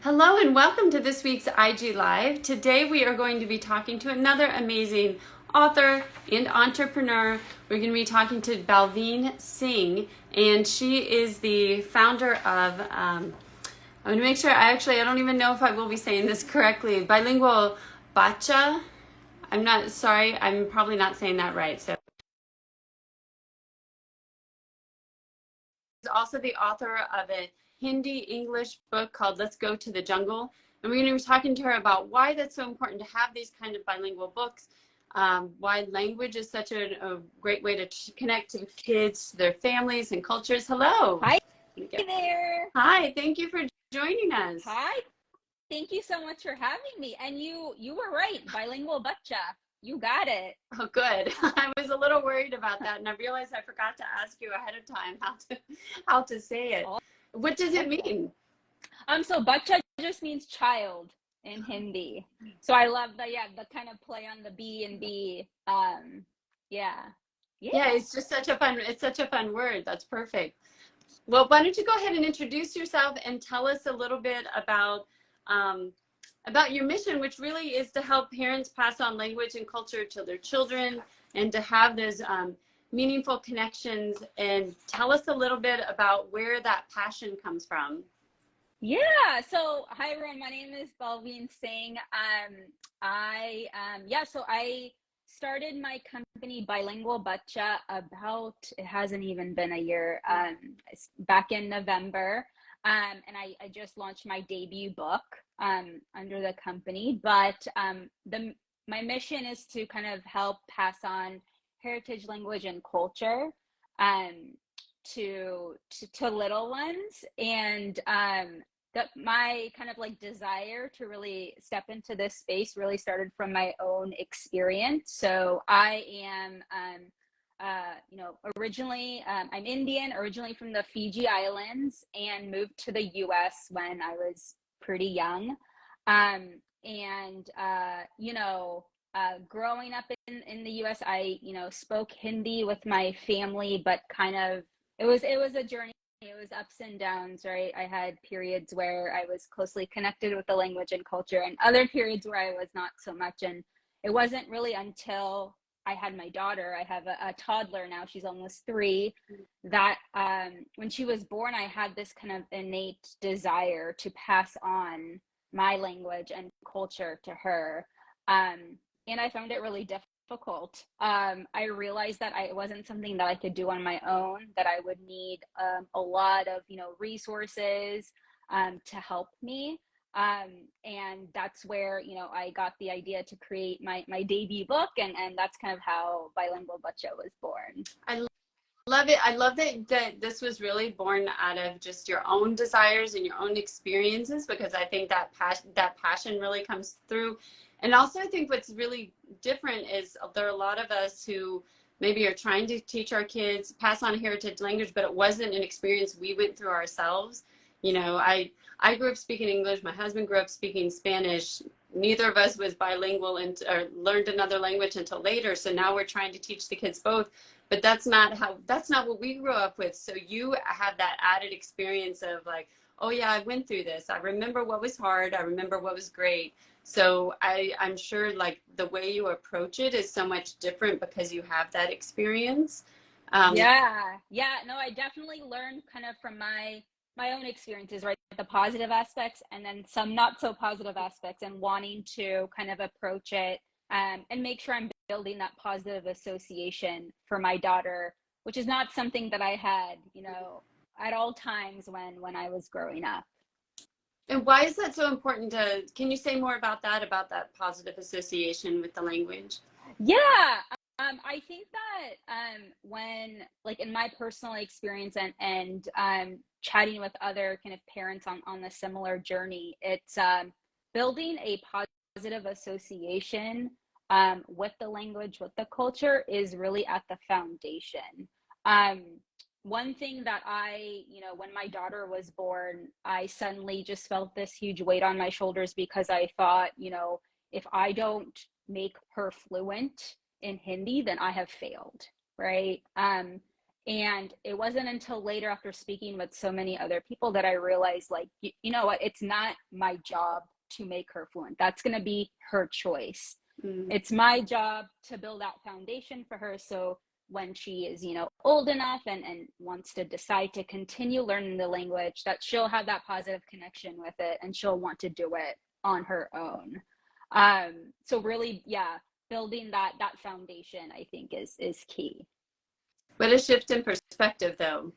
Hello and welcome to this week's IG Live. Today we are going to be talking to another amazing author and entrepreneur. We're going to be talking to Balveen Singh, and she is the founder of, I'm going to make sure, I don't even know if I will be saying this correctly, Bilingual Bachcha. I'm not, sorry, I'm probably not saying that right. So she's also the author of a Hindi-English book called Let's Go to the Jungle. And we're going to be talking to her about why that's so important to have these kind of bilingual books, why language is such a great way to connect to kids, their families, and cultures. Hello. Hi there. Hi, thank you for joining us. Hi. Thank you so much for having me. And you were right. Bilingual Bachcha. You got it. Oh, good. I was a little worried about that, and I realized I forgot to ask you ahead of time how to say it. All What does it mean? So Bachcha just means child in Hindi. So I love the kind of play on the B and B. Yeah. Yeah, Yeah. it's such a fun word. That's perfect. Well, why don't you go ahead and introduce yourself and tell us a little bit about your mission, which really is to help parents pass on language and culture to their children and to have those meaningful connections. And tell us a little bit about where that passion comes from. Yeah. So hi everyone, my name is Balveen Singh. So I started my company Bilingual Bachcha about, it hasn't even been a year, back in November. And I just launched my debut book under the company. But the my mission is to kind of help pass on heritage language and culture um, to little ones. And that my kind of like desire to really step into this space really started from my own experience. So I am originally, I'm Indian, originally from the Fiji Islands, and moved to the US when I was pretty young. Growing up in the US, I, spoke Hindi with my family, but kind of, it was a journey. It was ups and downs, right? I had periods where I was closely connected with the language and culture, and other periods where I was not so much. And it wasn't really until I had my daughter, I have a toddler now, she's almost 3, that when she was born, I had this kind of innate desire to pass on my language and culture to her. And I found it really difficult. I realized that it wasn't something that I could do on my own, that I would need a lot of, resources to help me. And that's where, I got the idea to create my debut book. And that's kind of how Bilingual Butcha was born. I love it. I love that this was really born out of just your own desires and your own experiences, because I think that passion really comes through. And also I think what's really different is there are a lot of us who maybe are trying to teach our kids, pass on a heritage language, but it wasn't an experience we went through ourselves. I grew up speaking English. My husband grew up speaking Spanish. Neither of us was bilingual or learned another language until later. So now we're trying to teach the kids both, but that's not what we grew up with. So you have that added experience of like, oh yeah, I went through this. I remember what was hard. I remember what was great. So I'm sure like the way you approach it is so much different because you have that experience. Um, Yeah, no, I definitely learned kind of from my own experiences, right? The positive aspects and then some not so positive aspects, and wanting to kind of approach it and make sure I'm building that positive association for my daughter, which is not something that I had, at all times when I was growing up. and why is that so important can you say more about that positive association with the language? Yeah, I think that when, like, in my personal experience and chatting with other kind of parents on a similar journey, it's building a positive association with the language, with the culture, is really at the foundation. Um, One thing that when my daughter was born, I suddenly just felt this huge weight on my shoulders, because I thought, if I don't make her fluent in Hindi, then I have failed, right? And it wasn't until later, after speaking with so many other people, that I realized, like, you know what, it's not my job to make her fluent. That's going to be her choice. Mm. It's my job to build that foundation for her, so when she is, you know, old enough and wants to decide to continue learning the language, that she'll have that positive connection with it and she'll want to do it on her own. So really, yeah, building that foundation, I think, is key. What a shift in perspective, though,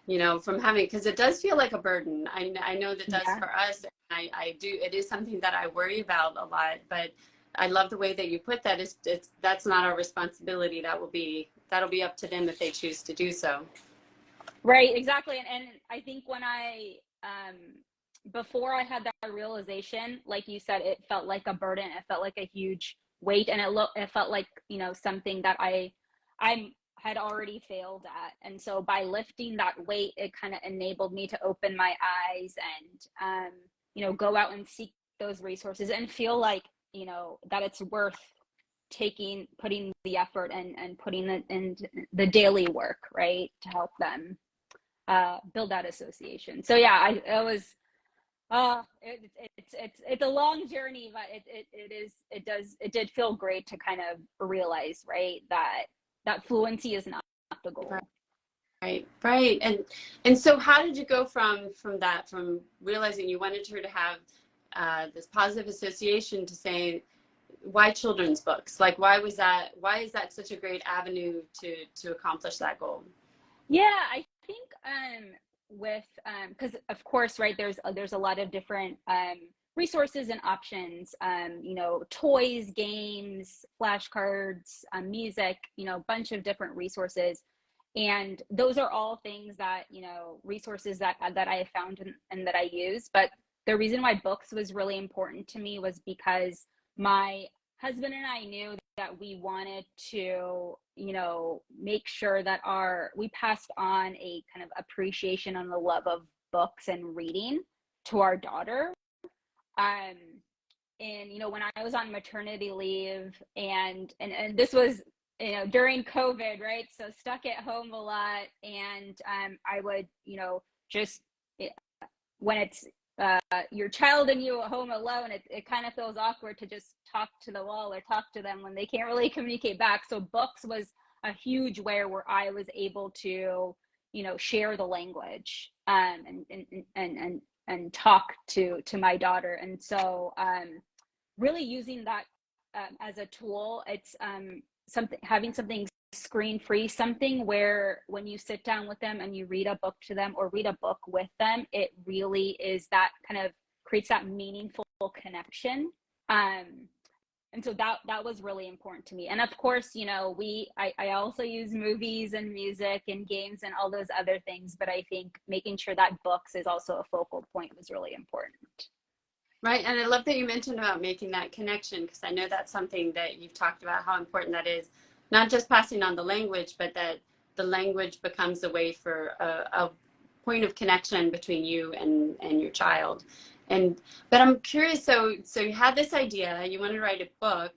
you know, from having, because it does feel like a burden. I know that does Yeah. for us. I do. It is something that I worry about a lot, but I love the way that you put that. It's that's not our responsibility. That'll be up to them if they choose to do so. Right, exactly. And I think when before I had that realization, like you said, it felt like a burden. It felt like a huge weight, and it felt like, you know, something that I had already failed at. And so by lifting that weight, it kind of enabled me to open my eyes and, you know, go out and seek those resources and feel like, you know, that it's worth putting the effort and putting it in the daily work, right, to help them build that association. So yeah, it was it's a long journey, but it did feel great to kind of realize, right, that fluency is not the goal. Right, right. And so how did you go from that, from realizing you wanted her to have this positive association, to saying, why children's books? Like, why is that such a great avenue to accomplish that goal? Yeah, I think with because of course, right, there's a lot of different resources and options, you know, toys, games, flashcards, music, you know, a bunch of different resources. And those are all things that, you know, resources that I have found and that I use. But the reason why books was really important to me was because my husband and I knew that we wanted to, you know, make sure that we passed on a kind of appreciation and the love of books and reading to our daughter. Um, and you know, when I was on maternity leave, and this was, you know, during COVID, right? So stuck at home a lot, and I would, you know, just when it's your child and you at home alone, it kind of feels awkward to just talk to the wall or talk to them when they can't really communicate back. So books was a huge where I was able to, you know, share the language, and talk to my daughter. And so really using that as a tool. It's something, having something screen free, something where when you sit down with them and you read a book to them or read a book with them, it really is that kind of creates that meaningful connection. And so that was really important to me. And of course, you know, I also use movies and music and games and all those other things, but I think making sure that books is also a focal point was really important. Right. And I love that you mentioned about making that connection, because I know that's something that you've talked about, how important that is, not just passing on the language, but that the language becomes a way for a point of connection between you and your child. And, but I'm curious, so you had this idea, you want to write a book,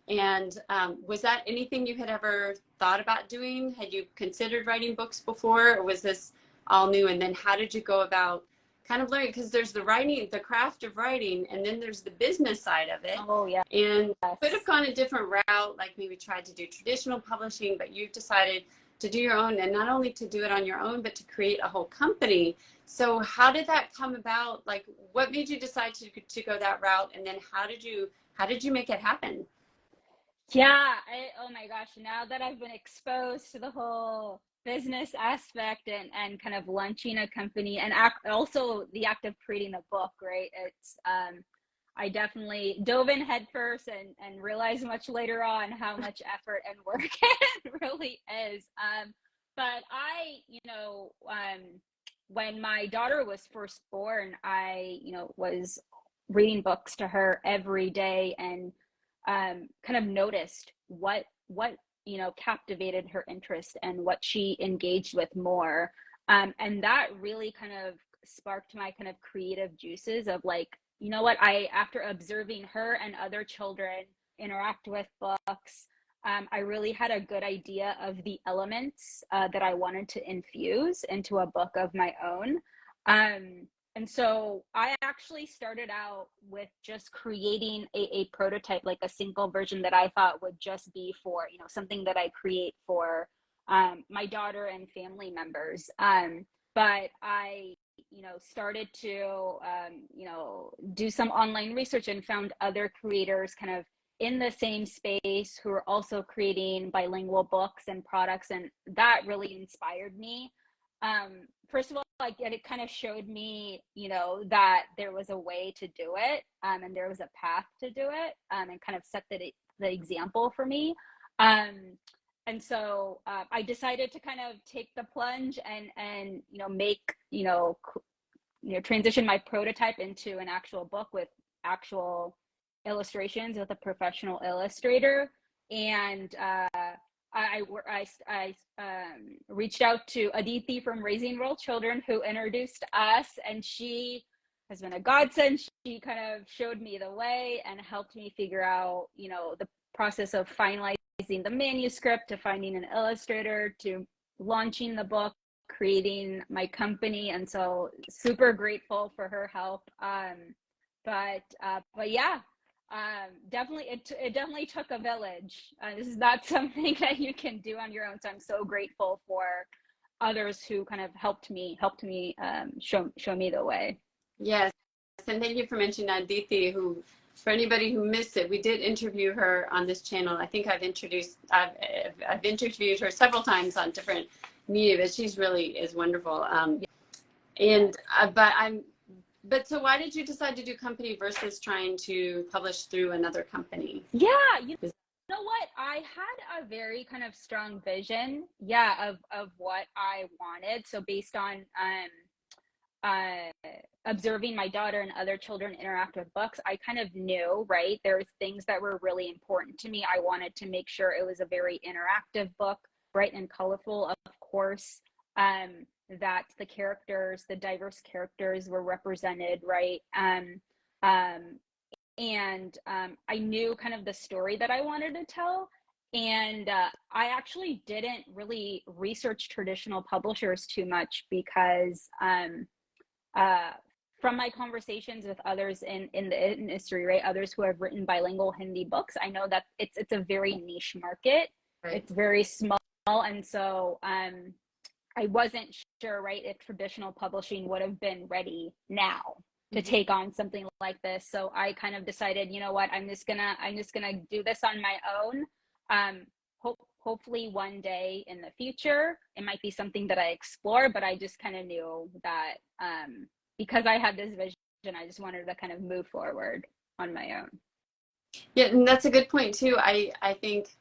and was that anything you had ever thought about doing? Had you considered writing books before, or was this all new? And then how did you go about kind of learning, because there's the writing, the craft of writing, and then there's the business side of it. Oh yeah. And could have Yes. gone a different route, like maybe tried to do traditional publishing, but you've decided to do your own, and not only to do it on your own, but to create a whole company. So how did that come about? Like, what made you decide to go that route? And then how did you make it happen? Yeah, oh my gosh, now that I've been exposed to the whole business aspect and kind of launching a company and also the act of creating a book, right? It's I definitely dove in headfirst and realized much later on how much effort and work it really is. But you know, when my daughter was first born, I, you know, was reading books to her every day and kind of noticed what you know captivated her interest and what she engaged with more, and that really kind of sparked my kind of creative juices of like, you know what, I, after observing her and other children interact with books, I really had a good idea of the elements that I wanted to infuse into a book of my own. And so I actually started out with just creating a prototype, like a single version that I thought would just be for, something that I create for my daughter and family members. But I, started to, do some online research and found other creators kind of in the same space who are also creating bilingual books and products. And that really inspired me. First of all, like it kind of showed me, that there was a way to do it, and there was a path to do it, and kind of set the example for me. And so I decided to kind of take the plunge and make transition my prototype into an actual book with actual illustrations with a professional illustrator. And I reached out to Aditi from Raising World Children, who introduced us, and she has been a godsend. She kind of showed me the way and helped me figure out, the process of finalizing the manuscript, to finding an illustrator, to launching the book, creating my company. And so super grateful for her help. But yeah, definitely it definitely took a village. This is not something that you can do on your own. So I'm so grateful for others who kind of helped me show me the way. Yes, and thank you for mentioning Aditi, who, for anybody who missed it, we did interview her on this channel. I think I've interviewed her several times on different media, but she's really is wonderful. But so why did you decide to do company versus trying to publish through another company? Yeah, you know what? I had a very kind of strong vision, of what I wanted. So based on observing my daughter and other children interact with books, I kind of knew, right, there were things that were really important to me. I wanted to make sure it was a very interactive book, bright and colorful, of course, that the characters, the diverse characters were represented, right? And I knew kind of the story that I wanted to tell. And I actually didn't really research traditional publishers too much because from my conversations with others in the industry, right, others who have written bilingual Hindi books, I know that it's a very niche market. Right. It's very small. And so I wasn't sure, right, if traditional publishing would have been ready now to take on something like this. So I kind of decided, you know what, I'm just gonna do this on my own. Hopefully one day in the future, it might be something that I explore, but I just kind of knew that because I had this vision, I just wanted to kind of move forward on my own. Yeah, and that's a good point too. I think,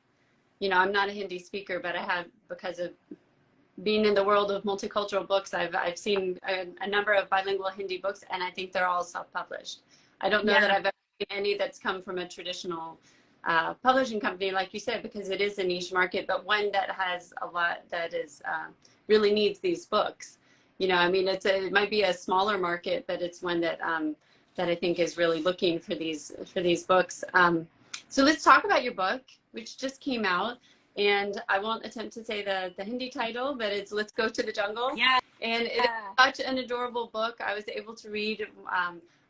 I'm not a Hindi speaker, but I have, because of being in the world of multicultural books, I've seen a number of bilingual Hindi books, and I think they're all self-published. I don't know that I've ever seen any that's come from a traditional publishing company, like you said, because it is a niche market, but one that has a lot that is really needs these books. I mean, it might be a smaller market, but it's one that that I think is really looking for these books. So let's talk about your book, which just came out. And I won't attempt to say the Hindi title, but it's Let's Go to the Jungle. Yeah. And it is such an adorable book. I was able to read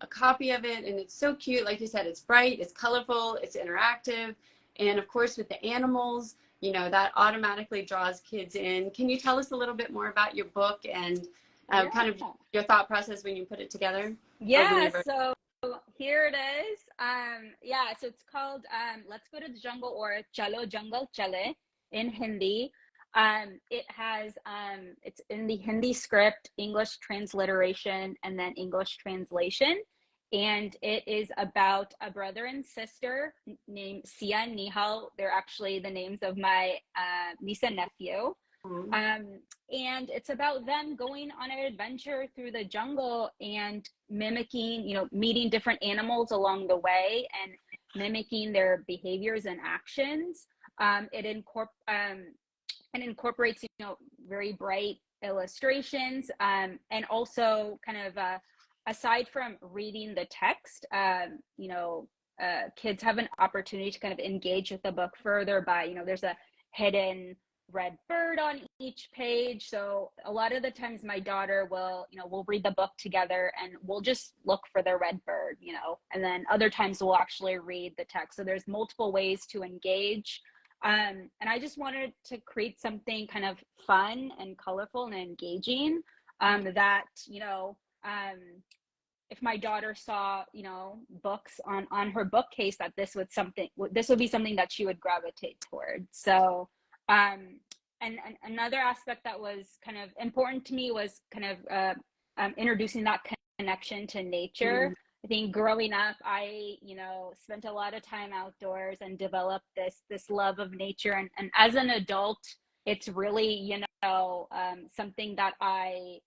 a copy of it, and it's so cute. Like you said, it's bright, it's colorful, it's interactive. And of course, with the animals, that automatically draws kids in. Can you tell us a little bit more about your book and kind of your thought process when you put it together? Yeah, so here it is. So it's called Let's Go to the Jungle, or Chalo Jungle Chale in Hindi. It has it's in the Hindi script, English transliteration, and then English translation. And it is about a brother and sister named Sia and Nihal. They're actually the names of my niece and nephew. And it's about them going on an adventure through the jungle and mimicking, meeting different animals along the way and mimicking their behaviors and actions. It incorporates, very bright illustrations, and also kind of aside from reading the text, kids have an opportunity to kind of engage with the book further by, there's a hidden red bird on each page. So a lot of the times my daughter will, we'll read the book together and we'll just look for the red bird, and then other times we'll actually read the text. So there's multiple ways to engage. And I just wanted to create something kind of fun and colorful and engaging, that, if my daughter saw, books on her bookcase, that this would be something that she would gravitate towards. So, and another aspect that was kind of important to me was kind of introducing that connection to nature. I think growing up, I, spent a lot of time outdoors and developed this love of nature. And as an adult, it's really, something that I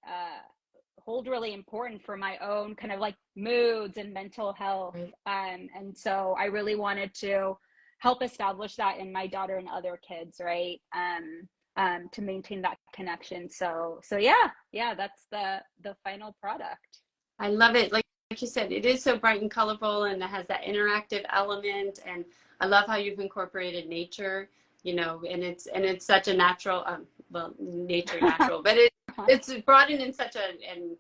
hold really important for my own kind of like moods and mental health. And so I really wanted to help establish that in my daughter and other kids, right? To maintain that connection. So yeah, that's the final product. I love it. Like you said, it is so bright and colorful, and it has that interactive element. And I love how you've incorporated nature, and it's such a natural, nature natural, but it's brought in such an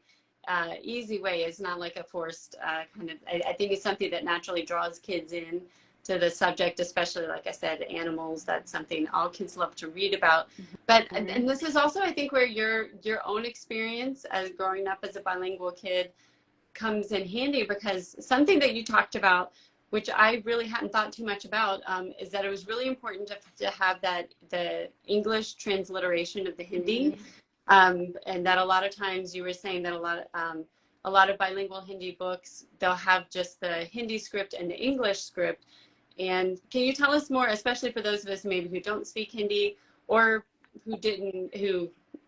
easy way. It's not like a forced kind of. I think it's something that naturally draws kids in to the subject, especially, like I said, animals. That's something all kids love to read about. But and this is also, I think, where your own experience as growing up as a bilingual kid comes in handy, because something that you talked about, which I really hadn't thought too much about, is that it was really important to have the English transliteration of the Hindi, and that a lot of times you were saying that a lot of bilingual Hindi books, they'll have just the Hindi script and the English script. And can you tell us more, especially for those of us maybe who don't speak Hindi, or who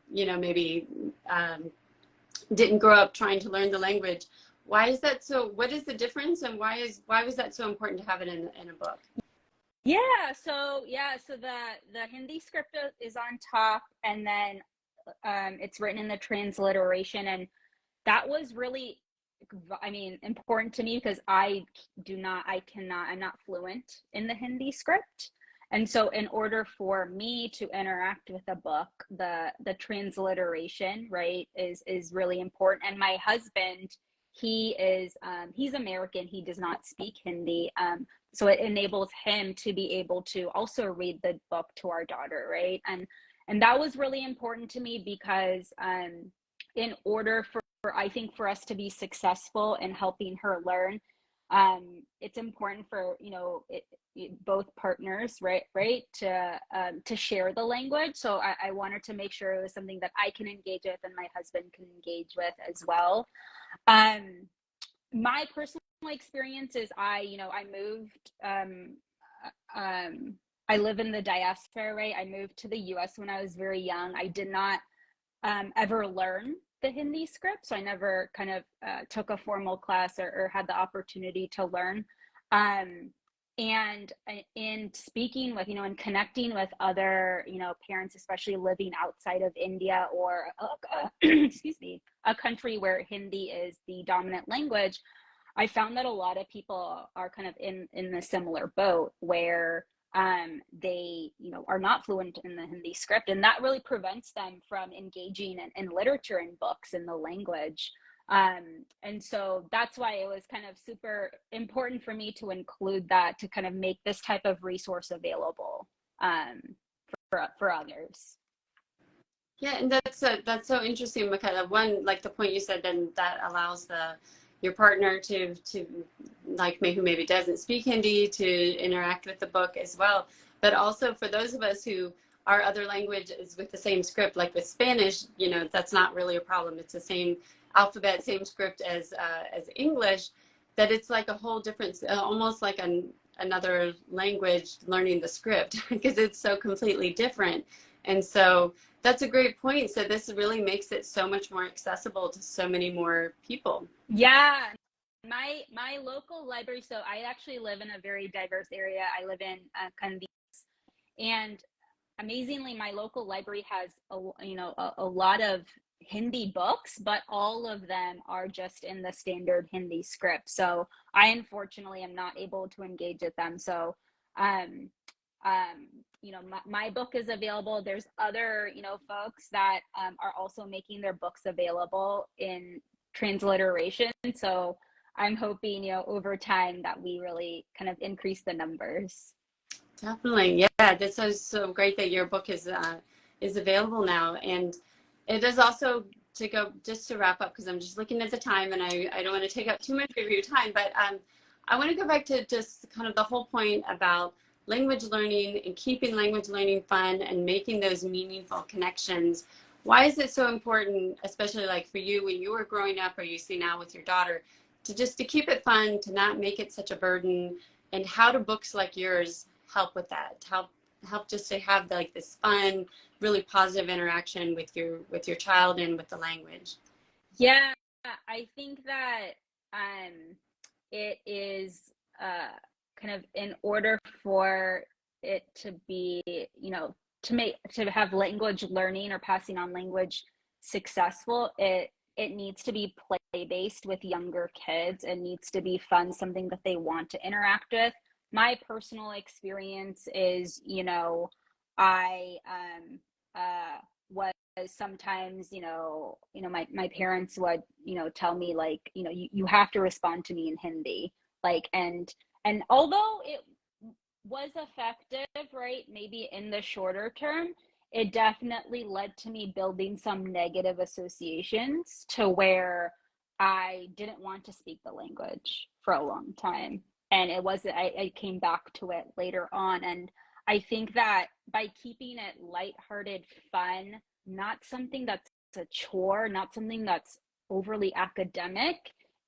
maybe didn't grow up trying to learn the language? Why is that so? What is the difference, and why was that so important to have it in a book? So the Hindi script is on top, and then it's written in the transliteration, and that was really, important to me because I'm not fluent in the Hindi script. And so in order for me to interact with a book, the transliteration, right, is really important. And my husband, he's American. He does not speak Hindi. So it enables him to be able to also read the book to our daughter, right? And that was really important to me because in order I think for us to be successful in helping her learn, it's important for both partners, right, to share the language. So I wanted to make sure it was something that I can engage with and my husband can engage with as well. My personal experience is I moved. I live in the diaspora, right? I moved to the U.S. when I was very young. I did not ever learn the Hindi script, so I never kind of took a formal class or had the opportunity to learn. And in speaking with, and connecting with other, parents, especially living outside of India or, excuse me, a country where Hindi is the dominant language, I found that a lot of people are kind of in a similar boat where they are not fluent in the Hindi script, and that really prevents them from engaging in literature and books in the language. And so that's why it was kind of super important for me to include that, to kind of make this type of resource available for others. Yeah, and that's so interesting, because one, like the point you said, then that allows your partner to like who maybe doesn't speak Hindi to interact with the book as well. But also for those of us who our other language is with the same script, like with Spanish, that's not really a problem. It's the same alphabet, same script as English, that it's like a whole different, almost like another language learning the script, because it's so completely different. And so that's a great point. So this really makes it so much more accessible to so many more people. Yeah. My local library, so I actually live in a very diverse area. I live in Convenience, and amazingly, my local library has a lot of Hindi books, but all of them are just in the standard Hindi script. So I unfortunately am not able to engage with them. So, um, you know, my book is available. There's other, you know, folks that are also making their books available in transliteration. So I'm hoping, you know, over time that we really kind of increase the numbers. Definitely, yeah. This is so great that your book is available now, and it is also to go just to wrap up because I'm just looking at the time, and I don't want to take up too much of your time, but I want to go back to just kind of the whole point about language learning and keeping language learning fun and making those meaningful connections. Why is it so important, especially like for you when you were growing up, or you see now with your daughter, to just to keep it fun, to not make it such a burden, and how do books like yours help with that? Help just to have like this fun, really positive interaction with your child and with the language. Yeah, I think that um, it is kind of in order for it to be, you know, to have language learning or passing on language successful, it needs to be play based with younger kids. It needs to be fun, something that they want to interact with. My personal experience is, you know, I was sometimes, my parents would, you know, tell me like, you know, you have to respond to me in Hindi, like, and although it was effective, right, maybe in the shorter term, it definitely led to me building some negative associations to where I didn't want to speak the language for a long time. And it was, I came back to it later on. And I think that by keeping it lighthearted, fun, not something that's a chore, not something that's overly academic,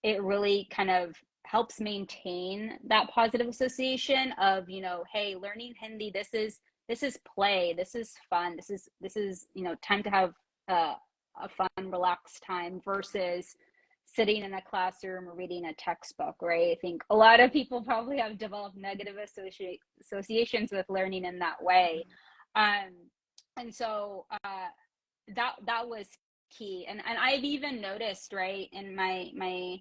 it really kind of helps maintain that positive association of, you know, hey, learning Hindi, this is play, this is fun, this is, you know, time to have a fun relaxed time versus sitting in a classroom or reading a textbook, right? I think a lot of people probably have developed negative associations with learning in that way. um, and so that was key. And I've even noticed, right, in my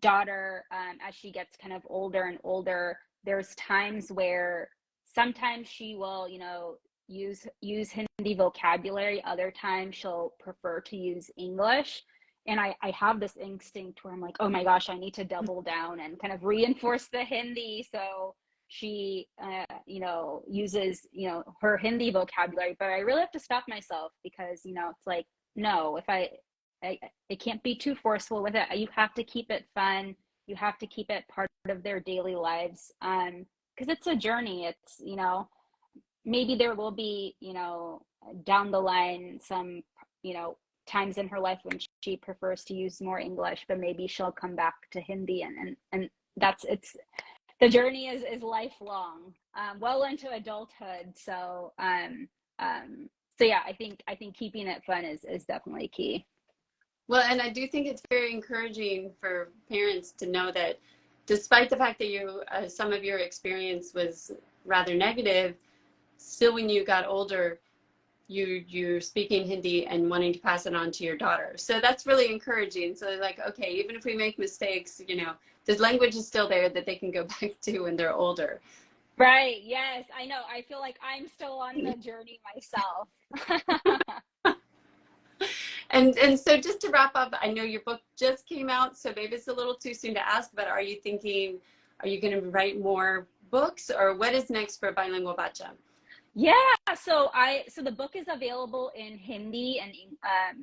daughter, as she gets kind of older and older, there's times where sometimes she will, you know, use Hindi vocabulary. Other times she'll prefer to use English. And I have this instinct where I'm like, oh my gosh, I need to double down and kind of reinforce the Hindi. So she, you know, uses, you know, her Hindi vocabulary. But I really have to stop myself because, you know, it's like, no, if I, it can't be too forceful with it. You have to keep it fun. You have to keep it part of their daily lives. Because it's a journey. It's, you know, maybe there will be, you know, down the line some, you know, times in her life when she prefers to use more English, but maybe she'll come back to Hindi, and that's, it's, the journey is lifelong, well into adulthood. So so yeah, I think keeping it fun is definitely key. Well, and I do think it's very encouraging for parents to know that despite the fact that you some of your experience was rather negative, still when you got older, you're speaking Hindi and wanting to pass it on to your daughter. So that's really encouraging. So like, okay, even if we make mistakes, you know, the language is still there that they can go back to when they're older. Right. Yes, I know. I feel like I'm still on the journey myself. And so just to wrap up, I know your book just came out, so maybe it's a little too soon to ask, but are you thinking, are you going to write more books, or what is next for Bilingual Bachcha? Yeah, so the book is available in Hindi and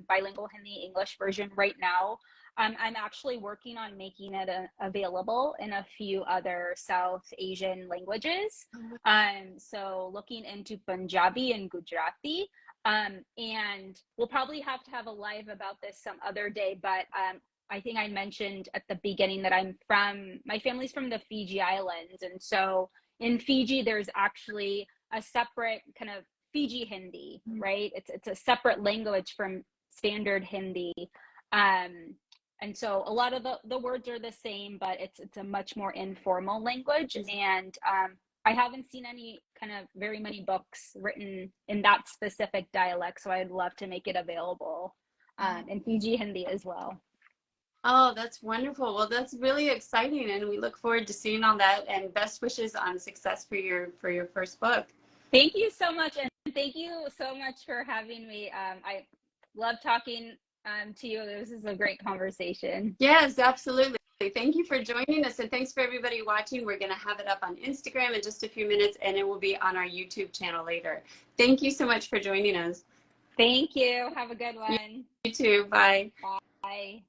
bilingual Hindi English version right now. I'm actually working on making it available in a few other South Asian languages. So looking into Punjabi and Gujarati. And we'll probably have to have a live about this some other day, but I think I mentioned at the beginning that my family's from the Fiji Islands, and so in Fiji there's actually a separate kind of Fiji Hindi, right? It's a separate language from standard Hindi. Um, and so a lot of the words are the same, but it's a much more informal language. And I haven't seen any kind of very many books written in that specific dialect, so I'd love to make it available and Fiji Hindi as well. Oh, that's wonderful. Well, that's really exciting, and we look forward to seeing all that. And best wishes on success for your first book. Thank you so much, and thank you so much for having me. I love talking to you. This is a great conversation. Yes, absolutely. Thank you for joining us, and thanks for everybody watching. We're going to have it up on Instagram in just a few minutes, and it will be on our YouTube channel later. Thank you so much for joining us. Thank you. Have a good one. You too. Bye. Bye.